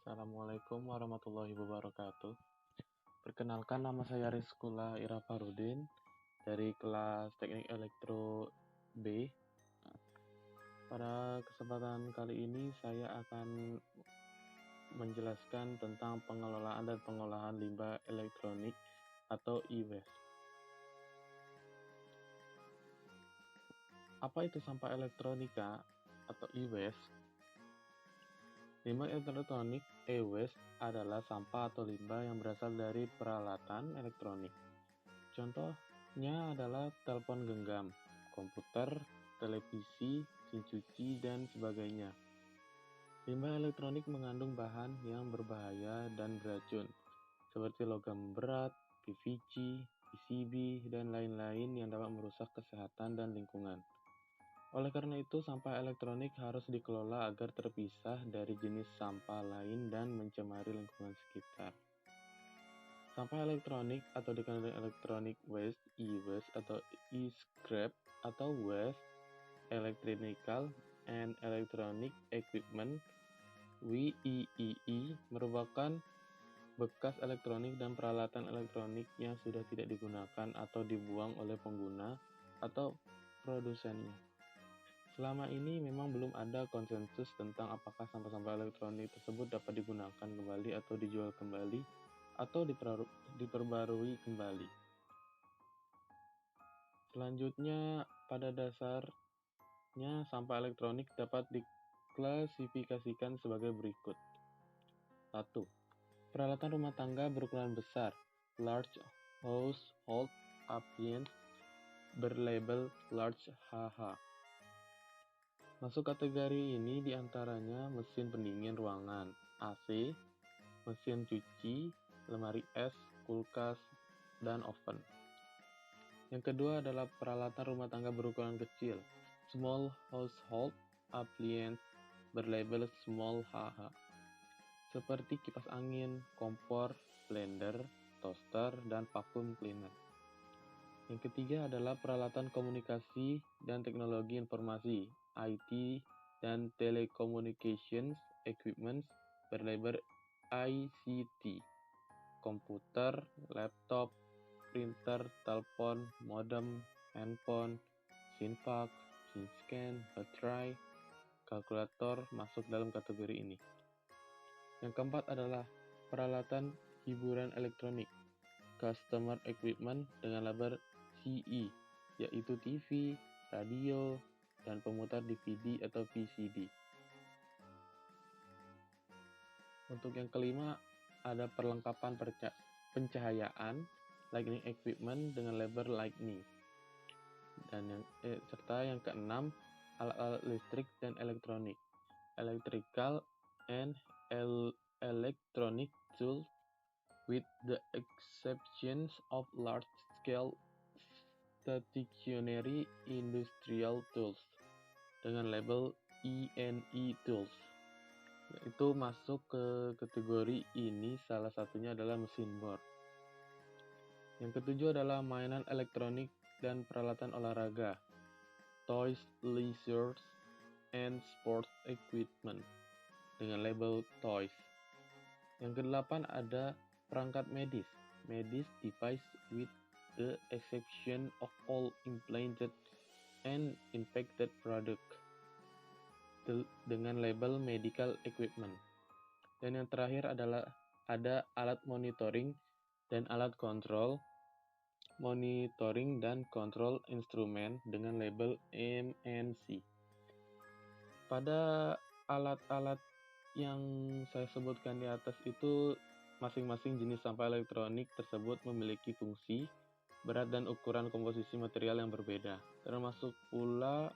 Assalamualaikum warahmatullahi wabarakatuh. Perkenalkan, nama saya Rizkula Irafarudin dari kelas Teknik Elektro B. Pada kesempatan kali ini saya akan menjelaskan tentang pengelolaan dan pengolahan limbah elektronik atau e-waste. Apa itu sampah elektronika atau e-waste? Limbah elektronik e-waste adalah sampah atau limbah yang berasal dari peralatan elektronik. Contohnya adalah telepon genggam, komputer, televisi, mesin cuci, dan sebagainya. Limbah elektronik mengandung bahan yang berbahaya dan beracun, seperti logam berat, PVC, PCB, dan lain-lain yang dapat merusak kesehatan dan lingkungan. Oleh karena itu, sampah elektronik harus dikelola agar terpisah dari jenis sampah lain dan mencemari lingkungan sekitar. Sampah elektronik atau dikenal dengan electronic waste, e-waste atau e-scrap atau waste electrical and electronic equipment (WEEE) merupakan bekas elektronik dan peralatan elektronik yang sudah tidak digunakan atau dibuang oleh pengguna atau produsennya. Selama ini memang belum ada konsensus tentang apakah sampah-sampah elektronik tersebut dapat digunakan kembali atau dijual kembali atau diperbarui kembali. Selanjutnya, pada dasarnya sampah elektronik dapat diklasifikasikan sebagai berikut. 1. Peralatan rumah tangga berukuran besar, large household appliance, berlabel large HH. Masuk kategori ini diantaranya mesin pendingin ruangan, AC, mesin cuci, lemari es, kulkas, dan oven. Yang kedua adalah peralatan rumah tangga berukuran kecil, small household appliance, berlabel small HH, seperti kipas angin, kompor, blender, toaster, dan vacuum cleaner. Yang ketiga adalah peralatan komunikasi dan teknologi informasi, IT, dan telecommunications equipment, berlabel ICT, komputer, laptop, printer, telepon, modem, handphone, mesin fax, mesin scan, baterai, kalkulator masuk dalam kategori ini. Yang keempat adalah peralatan hiburan elektronik, customer equipment dengan label CE, yaitu TV, radio, dan pemutar DVD atau VCD. Untuk yang kelima, ada perlengkapan pencahayaan, lighting equipment dengan label lightning. Dan serta yang keenam, alat-alat listrik dan elektronik, electrical and electronic tools with the exceptions of large-scale stationary industrial tools dengan label ENE tools. Itu masuk ke kategori ini, salah satunya adalah mesin bor. Yang ketujuh adalah mainan elektronik dan peralatan olahraga, toys, leisure, and sports equipment dengan label toys. Yang kedelapan ada perangkat medis device with the exception of all implanted and infected product dengan label medical equipment. Dan yang terakhir adalah ada alat monitoring dan alat kontrol, monitoring dan kontrol instrumen dengan label MNC. Pada alat-alat yang saya sebutkan di atas itu, masing-masing jenis sampah elektronik tersebut memiliki fungsi, berat, dan ukuran komposisi material yang berbeda, termasuk pula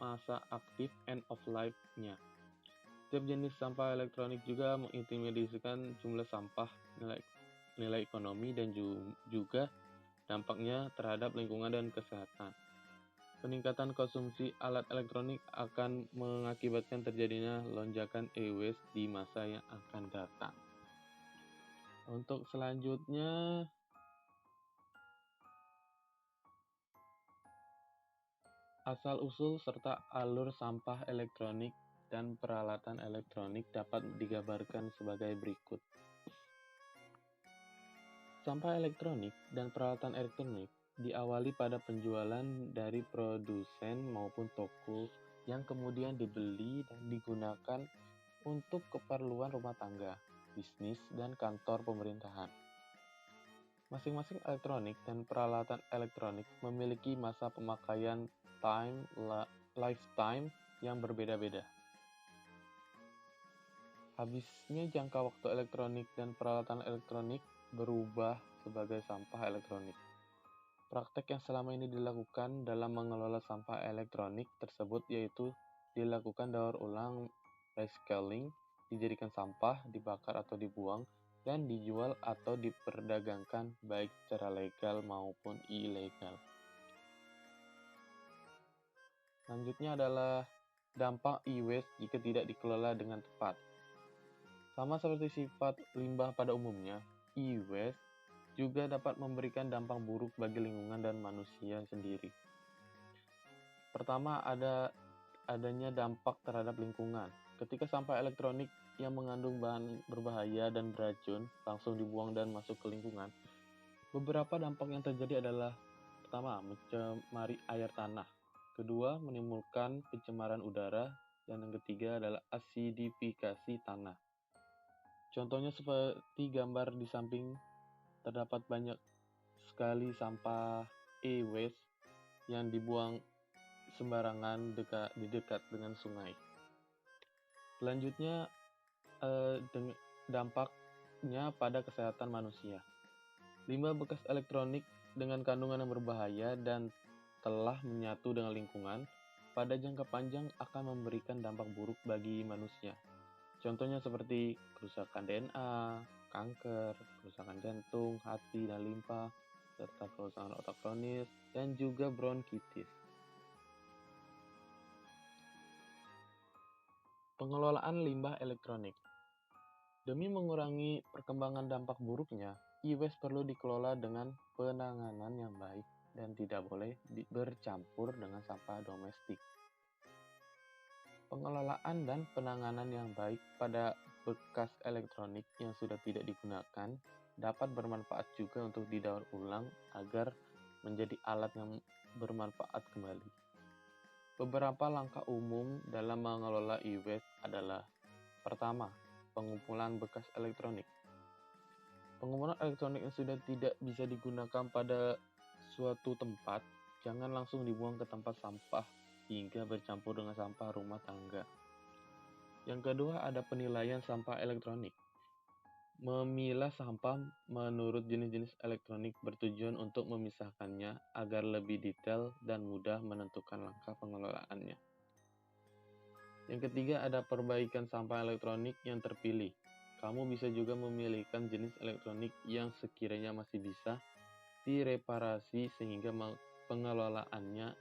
masa aktif end of life-nya. Setiap jenis sampah elektronik juga mengintimidasikan jumlah sampah, nilai ekonomi, dan juga dampaknya terhadap lingkungan dan kesehatan. Peningkatan konsumsi alat elektronik akan mengakibatkan terjadinya lonjakan e-waste di masa yang akan datang. Untuk selanjutnya, asal-usul serta alur sampah elektronik dan peralatan elektronik dapat digambarkan sebagai berikut. Sampah elektronik dan peralatan elektronik diawali pada penjualan dari produsen maupun toko yang kemudian dibeli dan digunakan untuk keperluan rumah tangga, bisnis, dan kantor pemerintahan. Masing-masing elektronik dan peralatan elektronik memiliki masa pemakaian lifetime yang berbeda-beda. Habisnya jangka waktu elektronik dan peralatan elektronik berubah sebagai sampah elektronik. Praktek yang selama ini dilakukan dalam mengelola sampah elektronik tersebut yaitu dilakukan daur ulang recycling, dijadikan sampah, dibakar atau dibuang, dan dijual atau diperdagangkan baik secara legal maupun ilegal. Selanjutnya adalah dampak e-waste jika tidak dikelola dengan tepat. Sama seperti sifat limbah pada umumnya, e-waste juga dapat memberikan dampak buruk bagi lingkungan dan manusia sendiri. Pertama, adanya dampak terhadap lingkungan. Ketika sampah elektronik yang mengandung bahan berbahaya dan beracun langsung dibuang dan masuk ke lingkungan, beberapa dampak yang terjadi adalah: pertama, mencemari air tanah. Kedua, menimbulkan pencemaran udara. Dan yang ketiga adalah asidifikasi tanah. Contohnya seperti gambar di samping, terdapat banyak sekali sampah e-waste yang dibuang sembarangan di dekat dengan sungai. Selanjutnya, dampaknya pada kesehatan manusia. Limbah bekas elektronik dengan kandungan yang berbahaya dan telah menyatu dengan lingkungan, pada jangka panjang akan memberikan dampak buruk bagi manusia. Contohnya seperti kerusakan DNA, kanker, kerusakan jantung, hati, dan limpa, serta kerusakan otak kronis, dan juga bronkitis. Pengelolaan limbah elektronik. Demi mengurangi perkembangan dampak buruknya, e-waste perlu dikelola dengan penanganan yang baik dan tidak boleh bercampur dengan sampah domestik. Pengelolaan dan penanganan yang baik pada bekas elektronik yang sudah tidak digunakan dapat bermanfaat juga untuk didaur ulang agar menjadi alat yang bermanfaat kembali. Beberapa langkah umum dalam mengelola e-waste adalah: pertama, pengumpulan bekas elektronik. Pengumpulan elektronik yang sudah tidak bisa digunakan pada suatu tempat, jangan langsung dibuang ke tempat sampah hingga bercampur dengan sampah rumah tangga. Yang kedua, ada penilaian sampah elektronik. Memilah sampah menurut jenis-jenis elektronik bertujuan untuk memisahkannya agar lebih detail dan mudah menentukan langkah pengelolaannya. Yang ketiga, ada perbaikan sampah elektronik yang terpilih. Kamu bisa juga memilihkan jenis elektronik yang sekiranya masih bisa direparasi sehingga pengelolaannya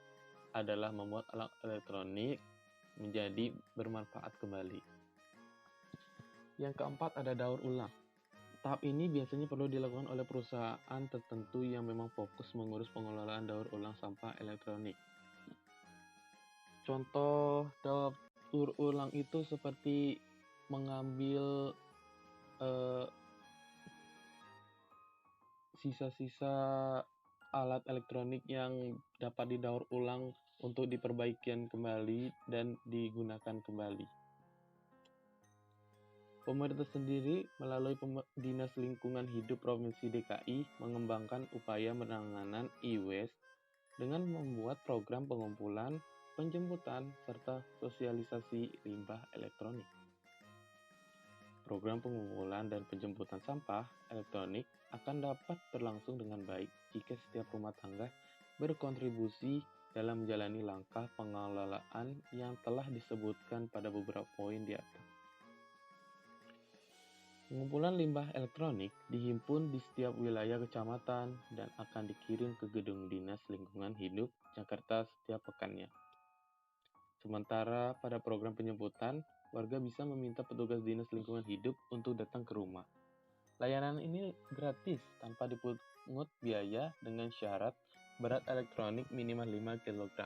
adalah membuat alat elektronik menjadi bermanfaat kembali. Yang keempat, ada daur ulang. Tahap ini biasanya perlu dilakukan oleh perusahaan tertentu yang memang fokus mengurus pengelolaan daur ulang sampah elektronik. Contoh daur ulang itu seperti mengambil sisa-sisa alat elektronik yang dapat didaur ulang untuk diperbaikian kembali dan digunakan kembali. Pemerintah sendiri melalui Dinas Lingkungan Hidup Provinsi DKI mengembangkan upaya penanganan e-waste dengan membuat program pengumpulan, penjemputan, serta sosialisasi limbah elektronik. Program pengumpulan dan penjemputan sampah elektronik akan dapat berlangsung dengan baik jika setiap rumah tangga berkontribusi dalam menjalani langkah pengelolaan yang telah disebutkan pada beberapa poin di atas. Pengumpulan limbah elektronik dihimpun di setiap wilayah kecamatan dan akan dikirim ke Gedung Dinas Lingkungan Hidup Jakarta setiap pekannya. Sementara pada program penjemputan, warga bisa meminta petugas Dinas Lingkungan Hidup untuk datang ke rumah. Layanan ini gratis tanpa dipungut biaya dengan syarat berat elektronik minimal 5 kg.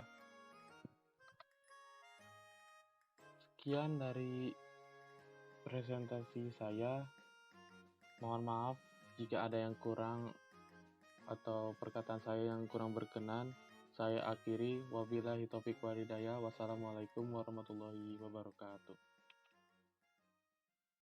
Sekian dari presentasi saya. Mohon maaf jika ada yang kurang atau perkataan saya yang kurang berkenan. Saya akhiri, wabillahi taufiq walhidayah. Wassalamualaikum warahmatullahi wabarakatuh.